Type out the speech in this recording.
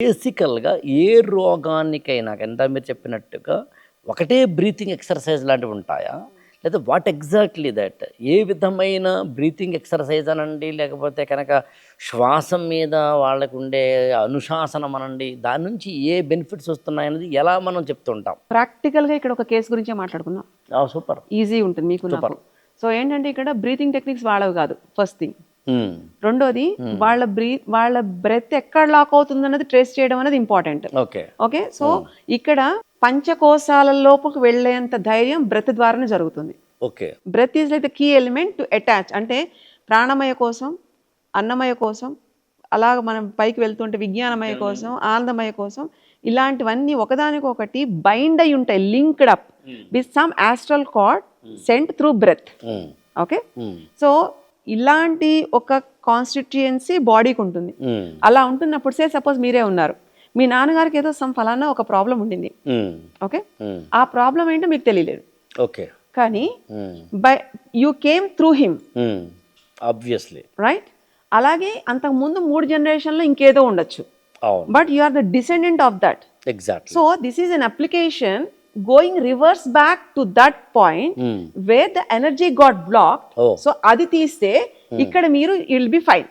బేసికల్‌గా ఏ రోగానికైనా ఇందాక మీరు చెప్పినట్టుగా ఒకటే బ్రీతింగ్ ఎక్సర్‌సైజ్ లాంటివి ఉంటాయా? లేదా వాట్ ఎగ్జాక్ట్‌లీ దట్? ఏ విధమైన బ్రీతింగ్ ఎక్సర్‌సైజ్ అనండి, లేకపోతే కనుక శ్వాస మీద వాళ్ళకుండే అనుశాసనం అనండి, దాని నుంచి ఏ బెనిఫిట్స్ వస్తున్నాయనేది ఎలా మనం చెప్తుంటాం? ప్రాక్టికల్గా ఇక్కడ ఒక కేసు గురించే మాట్లాడుకుందాం. సూపర్. ఈజీ ఉంటుంది మీకు సూపర్. నాకు. సో ఏంటంటే ఇక్కడ బ్రీతింగ్ టెక్నిక్స్ వాళ్ళవి కాదు ఫస్ట్ థింగ్. హ్మ్. రెండోది వాళ్ళ బ్రెత్ ఎక్కడ లాక్ అవుతుంది అన్నది ట్రేస్ చేయడం అనేది ఇంపార్టెంట్. ఓకే. ఓకే, సో ఇక్కడ పంచకోశాల లోపుకు వెళ్ళేంత ధైర్యం బ్రెత్ ద్వారానే జరుగుతుంది. Okay. Breath is like the key element to attach. అంటే ప్రాణమయ కోసం, అన్నమయ కోసం, అలాగ మనం పైకి వెళ్తుంటే విజ్ఞానమయ కోసం, ఆనందమయ కోసం, ఇలాంటివన్నీ ఒకదానికొకటి బైండ్ అయి ఉంటాయి, linked up with some astral cord sent through breath. Hmm. Okay, hmm. So ఇలాంటి ఒక కాన్స్టిట్యుయెన్సీ బాడీకి ఉంటుంది. హ్మ్. అలా ఉంటున్నప్పుడు సపోజ్ మీరే ఉన్నారు, మీ నాన్నగారికి ఏదో సమ్ ఫలానా ఒక ప్రాబ్లం ఉండింది. హ్మ్. ఓకే, హ్మ్. ఆ ప్రాబ్లం ఏంటో మీకు తెలియలేదు, ఓకే. కానీ hmm. By you came through him, hmm. Obviously. Right? అలాగే అంతకుముందు 3 జనరేషన్లో ఇంకేదో ఉండొచ్చు, అవును. But you are the descendant of that. Exactly. So this is an application going reverse back to that point where the energy got blocked. Oh. So అది తీస్తే ఇక్కడ మీరు విల్ బి ఫైన్.